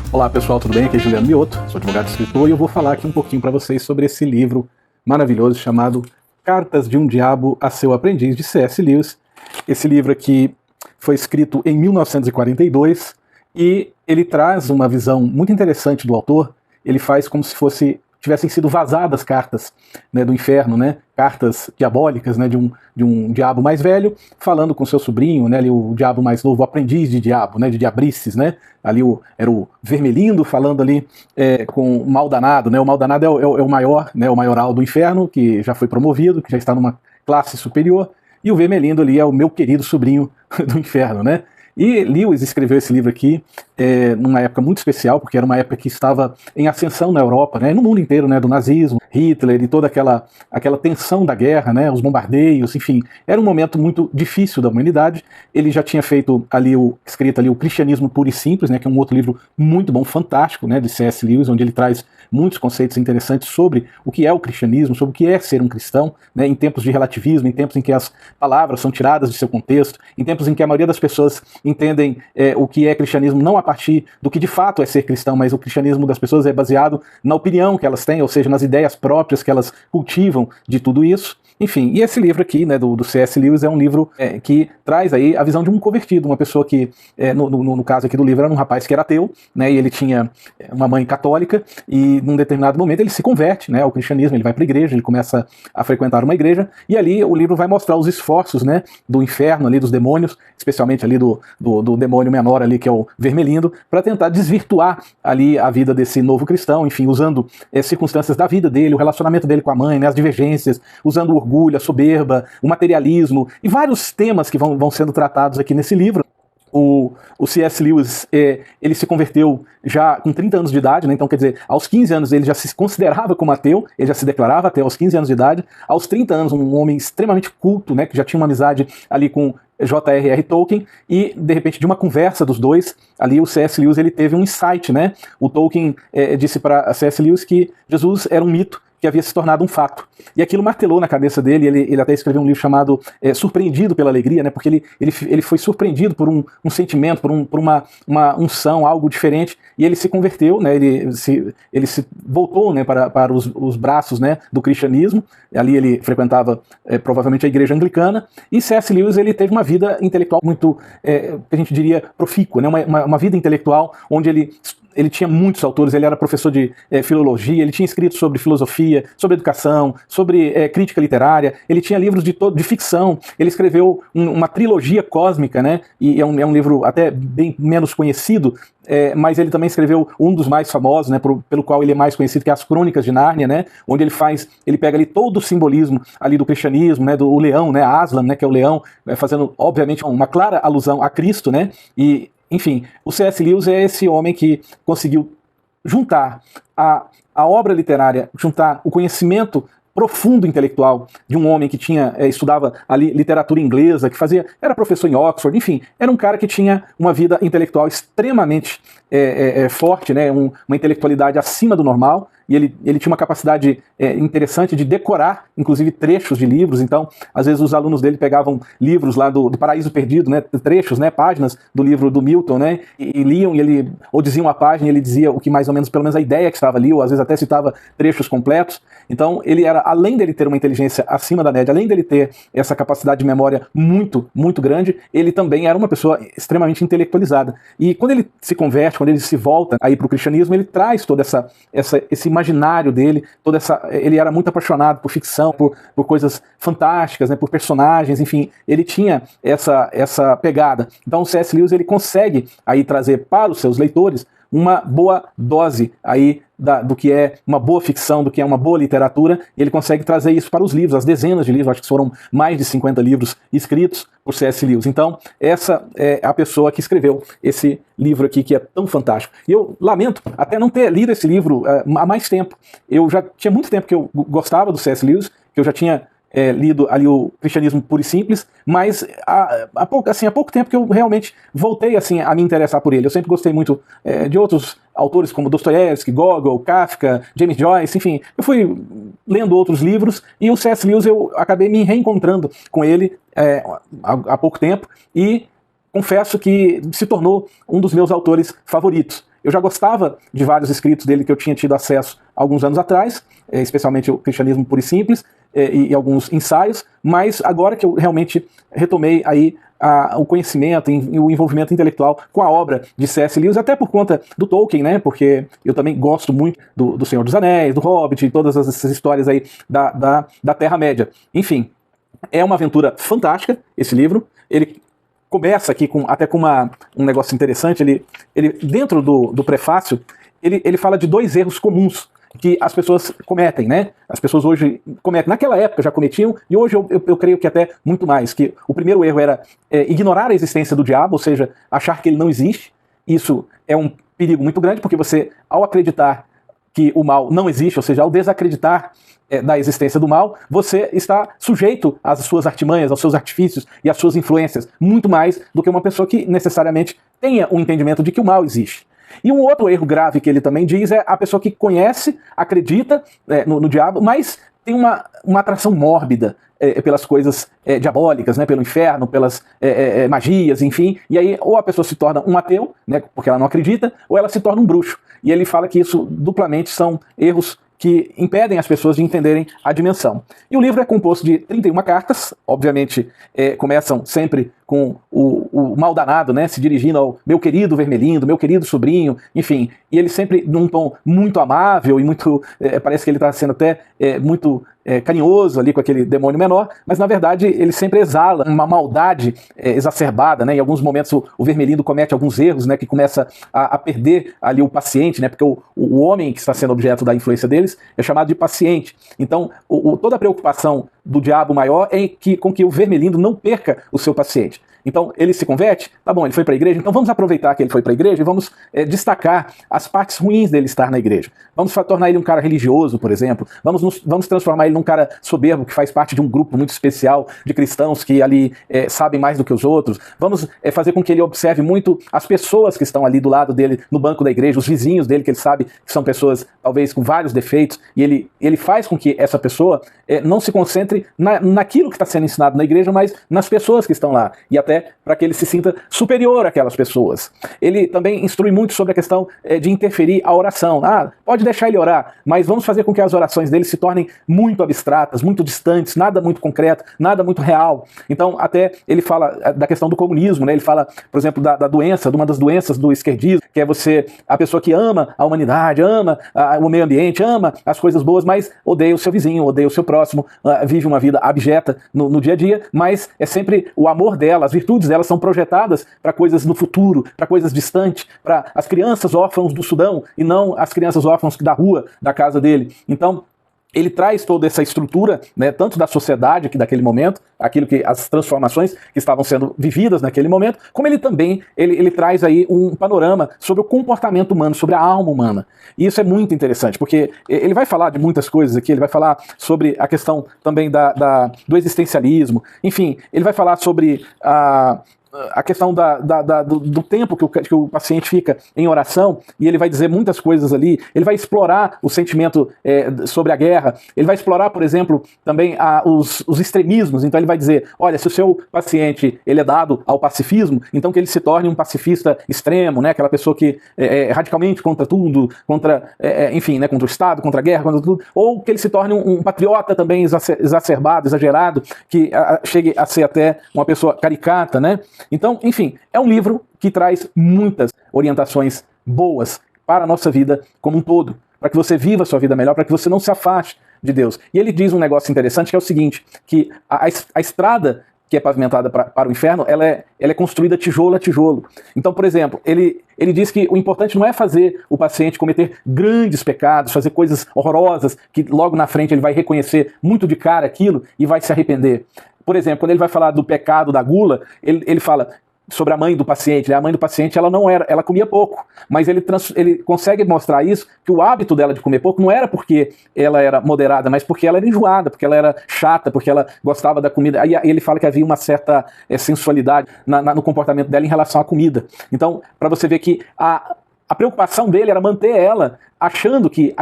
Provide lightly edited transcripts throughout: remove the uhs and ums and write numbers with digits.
Olá pessoal, tudo bem? Aqui é Juliano Mioto, sou advogado e escritor e eu vou falar aqui um pouquinho para vocês sobre esse livro maravilhoso chamado Cartas de um Diabo a Seu Aprendiz, de C.S. Lewis. Esse livro aqui foi escrito em 1942 e ele traz uma visão muito interessante do autor. Ele faz como se tivessem sido vazadas cartas, né, do inferno, né, cartas diabólicas, né, de um diabo mais velho, falando com seu sobrinho, né, ali o diabo mais novo, o aprendiz de diabo, né, de diabrices, né, ali era o Vermelindo falando ali com o Maldanado, né, o Maldanado é o maior, né, o maioral do inferno, que já foi promovido, que já está numa classe superior, e o Vermelindo ali é o meu querido sobrinho do inferno, né. E Lewis escreveu esse livro aqui numa época muito especial, porque era uma época que estava em ascensão na Europa, né, no mundo inteiro, né, do nazismo, Hitler e toda aquela tensão da guerra, né, os bombardeios, enfim, era um momento muito difícil da humanidade. Ele já tinha escrito ali o Cristianismo Puro e Simples, né, que é um outro livro muito bom, fantástico, né, de C.S. Lewis, onde ele traz muitos conceitos interessantes sobre o que é o cristianismo, sobre o que é ser um cristão, né, em tempos de relativismo, em tempos em que as palavras são tiradas de seu contexto, em tempos em que a maioria das pessoas entendem o que é cristianismo não a partir do que de fato é ser cristão, mas o cristianismo das pessoas é baseado na opinião que elas têm, ou seja, nas ideias próprias que elas cultivam de tudo isso. Enfim, e esse livro aqui, né, do C.S. Lewis, é um livro que traz aí a visão de um convertido, uma pessoa que, no caso aqui do livro, era um rapaz que era ateu, né, e ele tinha uma mãe católica, e num determinado momento ele se converte, né, ao cristianismo, ele vai para a igreja, ele começa a frequentar uma igreja, e ali o livro vai mostrar os esforços, né, do inferno ali, dos demônios, especialmente ali do demônio menor ali, que é o Vermelindo, para tentar desvirtuar ali a vida desse novo cristão, enfim, usando circunstâncias da vida dele, o relacionamento dele com a mãe, né, as divergências, usando o orgulho, a soberba, o materialismo e vários temas que vão sendo tratados aqui nesse livro. O C.S. Lewis, ele se converteu já com 30 anos de idade, né? Então, quer dizer, aos 15 anos ele já se considerava como ateu, ele já se declarava ateu aos 15 anos de idade. Aos 30 anos, um homem extremamente culto, né? Que já tinha uma amizade ali com J.R.R. Tolkien, e de repente de uma conversa dos dois, ali o C.S. Lewis ele teve um insight, né? O Tolkien disse para C.S. Lewis que Jesus era um mito que havia se tornado um fato. E aquilo martelou na cabeça dele, ele até escreveu um livro chamado Surpreendido pela Alegria, né, porque ele foi surpreendido por um sentimento, por uma unção, algo diferente, e ele se converteu, né, ele se voltou, né, para os braços, né, do cristianismo. Ali ele frequentava provavelmente a igreja anglicana, e C.S. Lewis ele teve uma vida intelectual muito, que a gente diria, profícua, né, uma vida intelectual onde ele tinha muitos autores, ele era professor de filologia, ele tinha escrito sobre filosofia, sobre educação, sobre crítica literária, ele tinha livros de ficção, ele escreveu uma trilogia cósmica, né, e é um livro até bem menos conhecido, mas ele também escreveu um dos mais famosos, né, pelo qual ele é mais conhecido, que é as Crônicas de Nárnia, né, onde ele pega ali todo o simbolismo ali do cristianismo, né, do leão, né, Aslan, né, que é o leão, fazendo obviamente uma clara alusão a Cristo, né, e enfim, o C.S. Lewis é esse homem que conseguiu juntar a obra literária, juntar o conhecimento profundo intelectual de um homem que estudava ali literatura inglesa, era professor em Oxford, enfim, era um cara que tinha uma vida intelectual extremamente forte, né, uma intelectualidade acima do normal, e ele tinha uma capacidade interessante de decorar, inclusive, trechos de livros. Então, às vezes os alunos dele pegavam livros lá do Paraíso Perdido, né, trechos, né, páginas do livro do Milton, né, e liam, ou diziam a página, e ele dizia o que mais ou menos, pelo menos a ideia que estava ali, ou às vezes até citava trechos completos. Então, ele era, além dele ter uma inteligência acima da média, além dele ter essa capacidade de memória muito, muito grande, ele também era uma pessoa extremamente intelectualizada. E quando ele se converte, quando ele se volta aí para o cristianismo, ele traz todo esse imaginário dele, ele era muito apaixonado por ficção, por coisas fantásticas, né, por personagens, enfim, ele tinha essa pegada. Então o C.S. Lewis ele consegue aí trazer para os seus leitores uma boa dose aí do que é uma boa ficção, do que é uma boa literatura, e ele consegue trazer isso para os livros, as dezenas de livros, acho que foram mais de 50 livros escritos por C.S. Lewis. Então, essa é a pessoa que escreveu esse livro aqui, que é tão fantástico. E eu lamento até não ter lido esse livro há mais tempo. Eu já tinha muito tempo que eu gostava do C.S. Lewis, que eu já tinha lido ali o Cristianismo Puro e Simples, mas há pouco tempo que eu realmente voltei assim, a me interessar por ele. Eu sempre gostei muito de outros autores como Dostoiévski, Gogol, Kafka, James Joyce, enfim. Eu fui lendo outros livros e o C.S. Lewis eu acabei me reencontrando com ele há pouco tempo e confesso que se tornou um dos meus autores favoritos. eu já gostava de vários escritos dele que eu tinha tido acesso alguns anos atrás, especialmente o Cristianismo Puro e Simples, e alguns ensaios, mas agora que eu realmente retomei aí o conhecimento e o envolvimento intelectual com a obra de C.S. Lewis, até por conta do Tolkien, né? Porque eu também gosto muito do Senhor dos Anéis, do Hobbit, e todas essas histórias aí da Terra-média. Enfim, é uma aventura fantástica esse livro. Ele começa aqui até com um negócio interessante. Ele dentro do prefácio, ele fala de 2 erros comuns que as pessoas cometem, né? As pessoas hoje cometem. Naquela época já cometiam, e hoje eu creio que até muito mais. Que o primeiro erro era ignorar a existência do diabo, ou seja, achar que ele não existe. Isso é um perigo muito grande, porque você, ao acreditar que o mal não existe, ou seja, ao desacreditar da existência do mal, você está sujeito às suas artimanhas, aos seus artifícios e às suas influências, muito mais do que uma pessoa que necessariamente tenha um entendimento de que o mal existe. E um outro erro grave que ele também diz é a pessoa que conhece, acredita no diabo, mas tem uma atração mórbida pelas coisas diabólicas, né, pelo inferno, pelas magias, enfim. E aí ou a pessoa se torna um ateu, né, porque ela não acredita, ou ela se torna um bruxo. E ele fala que isso duplamente são erros que impedem as pessoas de entenderem a dimensão. E o livro é composto de 31 cartas, obviamente começam sempre com o mal danado, né, se dirigindo ao meu querido Vermelindo, meu querido sobrinho, enfim, e ele sempre num tom muito amável e muito, parece que ele está sendo até muito carinhoso ali com aquele demônio menor, mas na verdade ele sempre exala uma maldade exacerbada, né? Em alguns momentos o Vermelindo comete alguns erros, né, que começa a perder ali o paciente, né, porque o homem que está sendo objeto da influência deles é chamado de paciente. Então toda a preocupação do diabo maior é com que o Vermelindo não perca o seu paciente. Então ele se converte, tá bom, ele foi para a igreja, então vamos aproveitar que ele foi para a igreja e vamos destacar as partes ruins dele estar na igreja. Vamos tornar ele um cara religioso, por exemplo, vamos transformar ele num cara soberbo que faz parte de um grupo muito especial de cristãos que ali sabem mais do que os outros. Vamos fazer com que ele observe muito as pessoas que estão ali do lado dele no banco da igreja, os vizinhos dele, que ele sabe que são pessoas talvez com vários defeitos, e ele faz com que essa pessoa não se concentre naquilo que está sendo ensinado na igreja, mas nas pessoas que estão lá, e até para que ele se sinta superior àquelas pessoas. Ele também instrui muito sobre a questão de interferir a oração. Pode deixar ele orar, mas vamos fazer com que as orações dele se tornem muito abstratas, muito distantes, nada muito concreto, nada muito real. Então, até ele fala da questão do comunismo, né? Ele fala, por exemplo, da doença, de uma das doenças do esquerdismo, que é a pessoa que ama a humanidade, ama o meio ambiente, ama as coisas boas, mas odeia o seu vizinho, odeia o seu próximo, vive uma vida abjeta no dia a dia, mas é sempre o amor dela, as virtudes delas são projetadas para coisas no futuro, para coisas distantes, para as crianças órfãos do Sudão e não as crianças órfãos da rua, da casa dele. Então, ele traz toda essa estrutura, né, tanto da sociedade que daquele momento, as transformações que estavam sendo vividas naquele momento, como ele também ele traz aí um panorama sobre o comportamento humano, sobre a alma humana. E isso é muito interessante, porque ele vai falar de muitas coisas aqui, ele vai falar sobre a questão também do existencialismo, enfim, ele vai falar sobre a questão do tempo que o paciente fica em oração, e ele vai dizer muitas coisas ali. Ele vai explorar o sentimento sobre a guerra, ele vai explorar, por exemplo, também os extremismos. Então ele vai dizer, olha, se o seu paciente ele é dado ao pacifismo, então que ele se torne um pacifista extremo, né? Aquela pessoa que é radicalmente contra tudo, enfim, né? Contra o Estado, contra a guerra, contra tudo, ou que ele se torne um patriota também exacerbado, exagerado, que chegue a ser até uma pessoa caricata, né? Então, enfim, é um livro que traz muitas orientações boas para a nossa vida como um todo, para que você viva a sua vida melhor, para que você não se afaste de Deus. E ele diz um negócio interessante que é o seguinte, que a estrada que é pavimentada para o inferno, ela é construída tijolo a tijolo. Então, por exemplo, ele diz que o importante não é fazer o paciente cometer grandes pecados, fazer coisas horrorosas, que logo na frente ele vai reconhecer muito de cara aquilo e vai se arrepender. Por exemplo, quando ele vai falar do pecado da gula, ele fala sobre a mãe do paciente. A mãe do paciente ela comia pouco, mas ele consegue mostrar isso, que o hábito dela de comer pouco não era porque ela era moderada, mas porque ela era enjoada, porque ela era chata, porque ela gostava da comida. Aí ele fala que havia uma certa sensualidade no comportamento dela em relação à comida. Então, para você ver que a preocupação dele era manter ela achando que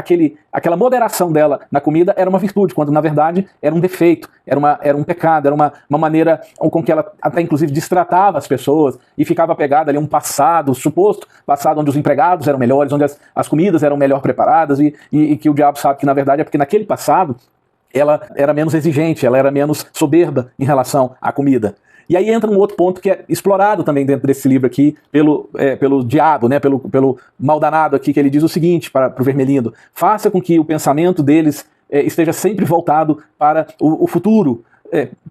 aquela moderação dela na comida era uma virtude, quando na verdade era um defeito, era um pecado, era uma maneira com que ela até inclusive destratava as pessoas e ficava apegada ali a um passado, suposto passado onde os empregados eram melhores, onde as comidas eram melhor preparadas e que o diabo sabe que na verdade é porque naquele passado ela era menos exigente, ela era menos soberba em relação à comida. E aí entra um outro ponto que é explorado também dentro desse livro aqui pelo diabo, né, pelo mal danado aqui, que ele diz o seguinte para o Vermelindo: faça com que o pensamento deles esteja sempre voltado para o futuro,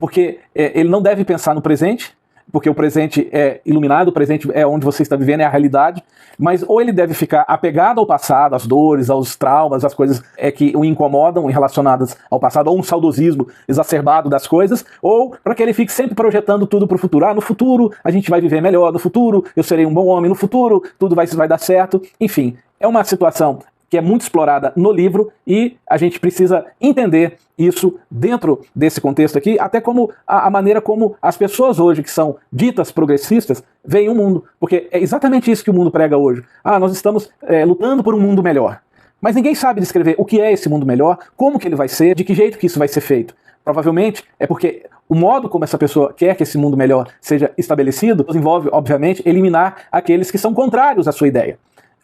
porque ele não deve pensar no presente, porque o presente é iluminado, o presente é onde você está vivendo, é a realidade, mas ou ele deve ficar apegado ao passado, às dores, aos traumas, às coisas que o incomodam relacionadas ao passado, ou um saudosismo exacerbado das coisas, ou para que ele fique sempre projetando tudo para o futuro. No futuro a gente vai viver melhor, no futuro eu serei um bom homem, no futuro tudo vai dar certo. Enfim, é uma situação que é muito explorada no livro e a gente precisa entender isso dentro desse contexto aqui, até como a maneira como as pessoas hoje que são ditas progressistas veem o mundo, porque é exatamente isso que o mundo prega hoje. Nós estamos lutando por um mundo melhor, mas ninguém sabe descrever o que é esse mundo melhor, como que ele vai ser, de que jeito que isso vai ser feito. Provavelmente é porque o modo como essa pessoa quer que esse mundo melhor seja estabelecido envolve, obviamente, eliminar aqueles que são contrários à sua ideia,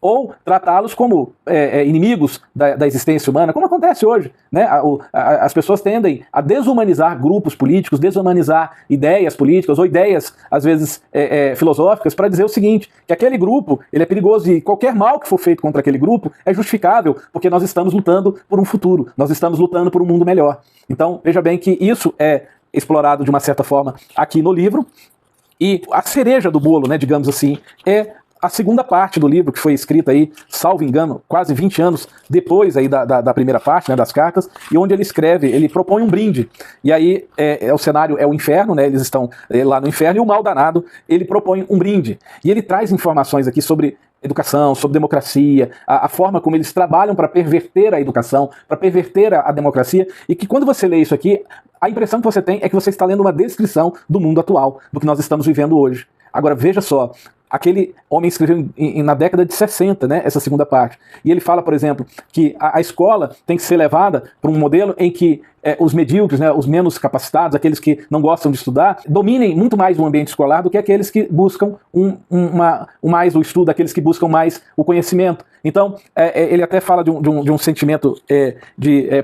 ou tratá-los como inimigos da existência humana, como acontece hoje, né? As pessoas tendem a desumanizar grupos políticos, desumanizar ideias políticas ou ideias, às vezes, filosóficas, para dizer o seguinte, que aquele grupo ele é perigoso e qualquer mal que for feito contra aquele grupo é justificável, porque nós estamos lutando por um futuro, nós estamos lutando por um mundo melhor. Então, veja bem que isso é explorado de uma certa forma aqui no livro, e a cereja do bolo, né, digamos assim, é a segunda parte do livro, que foi escrita aí, salvo engano, quase 20 anos depois aí da primeira parte, né, das cartas, e onde ele propõe um brinde. E aí o cenário é o inferno, né, eles estão lá no inferno, e o mal danado, ele propõe um brinde. E ele traz informações aqui sobre educação, sobre democracia, a forma como eles trabalham para perverter a educação, para perverter a democracia, e que quando você lê isso aqui, a impressão que você tem é que você está lendo uma descrição do mundo atual, do que nós estamos vivendo hoje. Agora, veja só, aquele homem escreveu na década de 60, né, essa segunda parte. E ele fala, por exemplo, que a escola tem que ser levada para um modelo em que os medíocres, né, os menos capacitados, aqueles que não gostam de estudar, dominem muito mais o ambiente escolar do que aqueles que buscam mais o estudo, aqueles que buscam mais o conhecimento. Então, ele até fala de um sentimento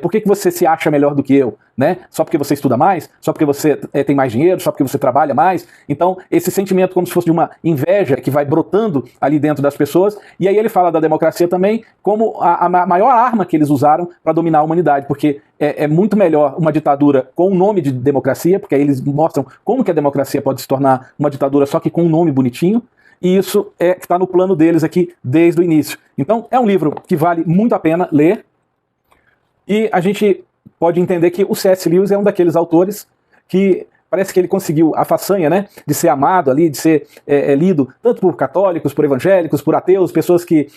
por que você se acha melhor do que eu? Né? Só porque você estuda mais? Só porque você tem mais dinheiro? Só porque você trabalha mais? Então, esse sentimento como se fosse de uma inveja que vai brotando ali dentro das pessoas. E aí ele fala da democracia também como a maior arma que eles usaram para dominar a humanidade, porque é muito melhor uma ditadura com o nome de democracia, porque aí eles mostram como que a democracia pode se tornar uma ditadura só que com um nome bonitinho, e isso que está no plano deles aqui desde o início. Então é um livro que vale muito a pena ler, e a gente pode entender que o C.S. Lewis é um daqueles autores que parece que ele conseguiu a façanha, né, de ser amado ali, de ser lido tanto por católicos, por evangélicos, por ateus, pessoas que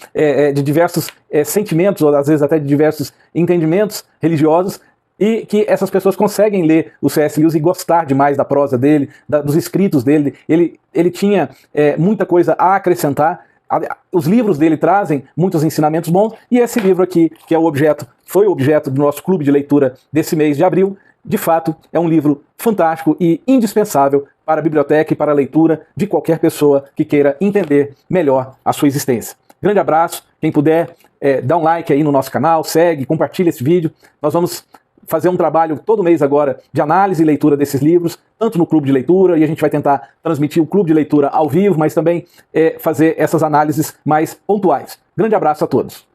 de diversos sentimentos, ou às vezes até de diversos entendimentos religiosos, e que essas pessoas conseguem ler o C.S. Lewis e gostar demais da prosa dele, dos escritos dele. Ele tinha muita coisa a acrescentar. Os livros dele trazem muitos ensinamentos bons, e esse livro aqui, que foi o objeto do nosso clube de leitura desse mês de abril, de fato é um livro fantástico e indispensável para a biblioteca e para a leitura de qualquer pessoa que queira entender melhor a sua existência. Grande abraço, quem puder, dá um like aí no nosso canal, segue, compartilha esse vídeo. Nós vamos fazer um trabalho todo mês agora de análise e leitura desses livros, tanto no clube de leitura, e a gente vai tentar transmitir o clube de leitura ao vivo, mas também fazer essas análises mais pontuais. Grande abraço a todos.